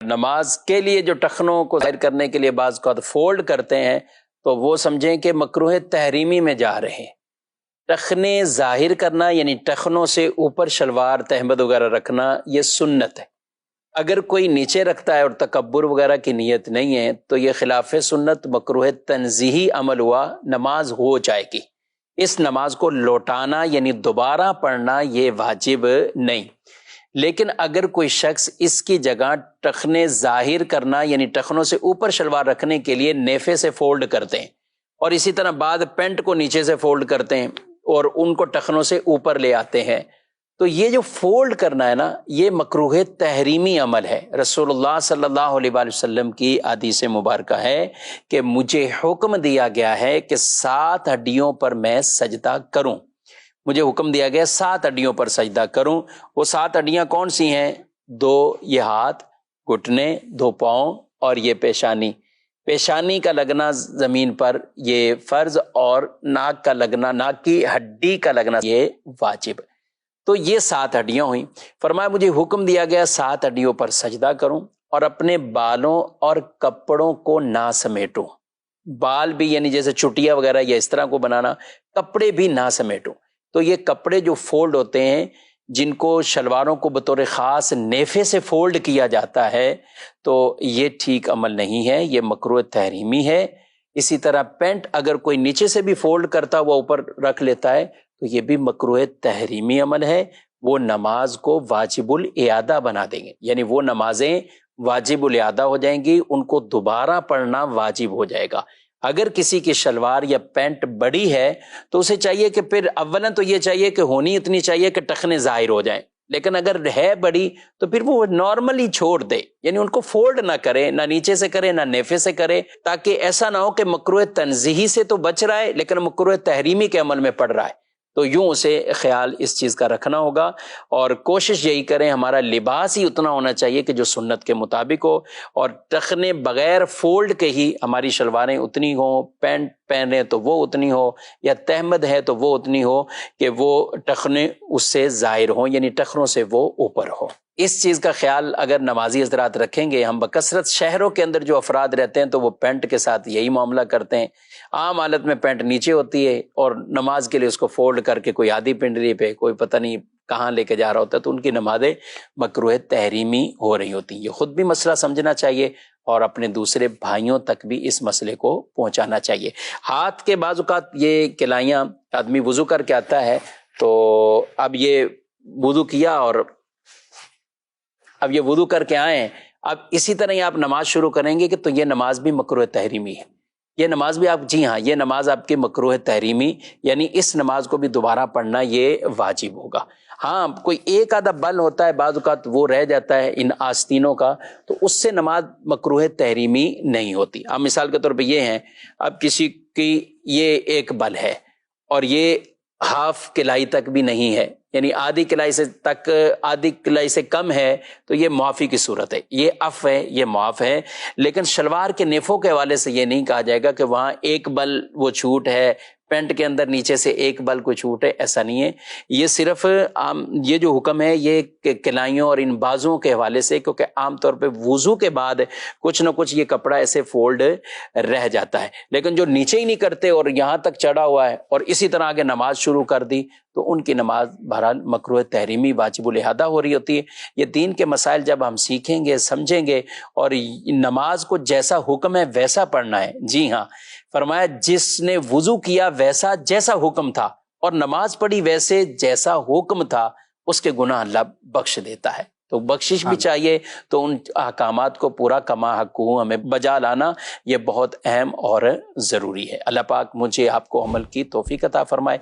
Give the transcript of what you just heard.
نماز کے لیے جو ٹخنوں کو ظاہر کرنے کے لیے بعض کو فولڈ کرتے ہیں تو وہ سمجھیں کہ مکروہ تحریمی میں جا رہے ہیں۔ ٹخنے ظاہر کرنا یعنی ٹخنوں سے اوپر شلوار تہمد وغیرہ رکھنا یہ سنت ہے۔ اگر کوئی نیچے رکھتا ہے اور تکبر وغیرہ کی نیت نہیں ہے تو یہ خلاف سنت مکروہ تنزیہی عمل ہوا، نماز ہو جائے گی۔ اس نماز کو لوٹانا یعنی دوبارہ پڑھنا یہ واجب نہیں۔ لیکن اگر کوئی شخص اس کی جگہ ٹخنے ظاہر کرنا یعنی ٹخنوں سے اوپر شلوار رکھنے کے لیے نیفے سے فولڈ کرتے ہیں، اور اسی طرح بعد پینٹ کو نیچے سے فولڈ کرتے ہیں اور ان کو ٹخنوں سے اوپر لے آتے ہیں، تو یہ جو فولڈ کرنا ہے نا، یہ مکروہ تحریمی عمل ہے۔ رسول اللہ صلی اللہ علیہ وآلہ وسلم کی حدیث مبارکہ ہے کہ مجھے حکم دیا گیا ہے کہ 7 ہڈیوں پر میں سجدہ کروں۔ مجھے حکم دیا گیا 7 ہڈیوں پر سجدہ کروں۔ وہ 7 ہڈیاں کون سی ہیں؟ 2 یہ ہاتھ، گھٹنے، 2 پاؤں اور یہ پیشانی۔ پیشانی کا لگنا زمین پر یہ فرض، اور ناک کا لگنا، ناک کی ہڈی کا لگنا یہ واجب۔ تو یہ 7 ہڈیاں ہوئیں۔ فرمایا مجھے حکم دیا گیا 7 ہڈیوں پر سجدہ کروں اور اپنے بالوں اور کپڑوں کو نہ سمیٹوں۔ بال بھی یعنی جیسے چٹیا وغیرہ یا اس طرح کو بنانا، کپڑے بھی نہ سمیٹوں۔ تو یہ کپڑے جو فولڈ ہوتے ہیں، جن کو شلواروں کو بطور خاص نیفے سے فولڈ کیا جاتا ہے، تو یہ ٹھیک عمل نہیں ہے، یہ مکروہ تحریمی ہے۔ اسی طرح پینٹ اگر کوئی نیچے سے بھی فولڈ کرتا ہوا اوپر رکھ لیتا ہے تو یہ بھی مکروہ تحریمی عمل ہے۔ وہ نماز کو واجب الاعادہ بنا دیں گے، یعنی وہ نمازیں واجب الاعادہ ہو جائیں گی، ان کو دوبارہ پڑھنا واجب ہو جائے گا۔ اگر کسی کی شلوار یا پینٹ بڑی ہے تو اسے چاہیے کہ پھر اولاً تو یہ چاہیے کہ ہونی اتنی چاہیے کہ ٹخنے ظاہر ہو جائیں، لیکن اگر ہے بڑی تو پھر وہ نارملی چھوڑ دے، یعنی ان کو فولڈ نہ کرے، نہ نیچے سے کرے نہ نیفے سے کرے، تاکہ ایسا نہ ہو کہ مکروہ تنزیہی سے تو بچ رہا ہے لیکن مکروہ تحریمی کے عمل میں پڑ رہا ہے۔ تو یوں اسے خیال اس چیز کا رکھنا ہوگا، اور کوشش یہی کریں ہمارا لباس ہی اتنا ہونا چاہیے کہ جو سنت کے مطابق ہو، اور ٹخنے بغیر فولڈ کے ہی ہماری شلواریں اتنی ہوں، پینٹ پہنے تو وہ اتنی ہو، یا تہمد ہے تو وہ اتنی ہو کہ وہ ٹخنے اس سے ظاہر ہوں، یعنی ٹخنوں سے وہ اوپر ہو۔ اس چیز کا خیال اگر نمازی حضرات رکھیں گے، ہم بکثرت شہروں کے اندر جو افراد رہتے ہیں تو وہ پینٹ کے ساتھ یہی معاملہ کرتے ہیں، عام حالت میں پینٹ نیچے ہوتی ہے اور نماز کے لیے اس کو فولڈ کر کے کوئی آدھی پنڈلی پہ کوئی پتہ نہیں کہاں لے کے جا رہا ہوتا ہے، تو ان کی نمازیں مکروہ تحریمی ہو رہی ہوتی ہیں۔ یہ خود بھی مسئلہ سمجھنا چاہیے اور اپنے دوسرے بھائیوں تک بھی اس مسئلے کو پہنچانا چاہیے۔ ہاتھ کے بعض اوقات یہ کلائیاں آدمی وضو کر کے آتا ہے، تو اب یہ وضو کیا اور اب یہ وضو کر کے آئے، اب اسی طرح ہی آپ نماز شروع کریں گے کہ تو یہ نماز بھی مکروہ تحریمی ہے، یہ نماز بھی آپ، جی ہاں، یہ نماز آپ کی مکروہ تحریمی، یعنی اس نماز کو بھی دوبارہ پڑھنا یہ واجب ہوگا۔ ہاں کوئی ایک آدھا بل ہوتا ہے بعض اوقات وہ رہ جاتا ہے ان آستینوں کا، تو اس سے نماز مکروہ تحریمی نہیں ہوتی۔ اب مثال کے طور پہ یہ ہیں، اب کسی کی یہ ایک بل ہے اور یہ ہاف کلائی تک بھی نہیں ہے، یعنی آدھی کلائی سے تک، آدھی کلائی سے کم ہے، تو یہ معافی کی صورت ہے، یہ عفو ہے، یہ معاف ہے۔ لیکن شلوار کے نیفوں کے حوالے سے یہ نہیں کہا جائے گا کہ وہاں ایک بل وہ چھوٹ ہے، پینٹ کے اندر نیچے سے ایک بل کو چھوٹ ہے، ایسا نہیں ہے۔ یہ صرف یہ جو حکم ہے یہ کلائیوں اور ان بازوں کے حوالے سے، کیونکہ عام طور پہ وضو کے بعد کچھ نہ کچھ یہ کپڑا ایسے فولڈ رہ جاتا ہے، لیکن جو نیچے ہی نہیں کرتے اور یہاں تک چڑھا ہوا ہے اور اسی طرح آگے نماز شروع کر دی، تو ان کی نماز بہرحال مکروہ تحریمی واجب الاحدہ ہو رہی ہوتی ہے۔ یہ دین کے مسائل جب ہم سیکھیں گے، سمجھیں گے، اور نماز کو جیسا حکم ہے ویسا پڑھنا ہے۔ جی ہاں، فرمایا جس نے وضو کیا ویسا جیسا حکم تھا اور نماز پڑھی ویسے جیسا حکم تھا، اس کے گناہ اللہ بخش دیتا ہے۔ تو بخشش بھی چاہیے، تو ان احکامات کو پورا کما حق ہمیں بجا لانا یہ بہت اہم اور ضروری ہے۔ اللہ پاک مجھے آپ کو عمل کی توفیق عطا فرمائے۔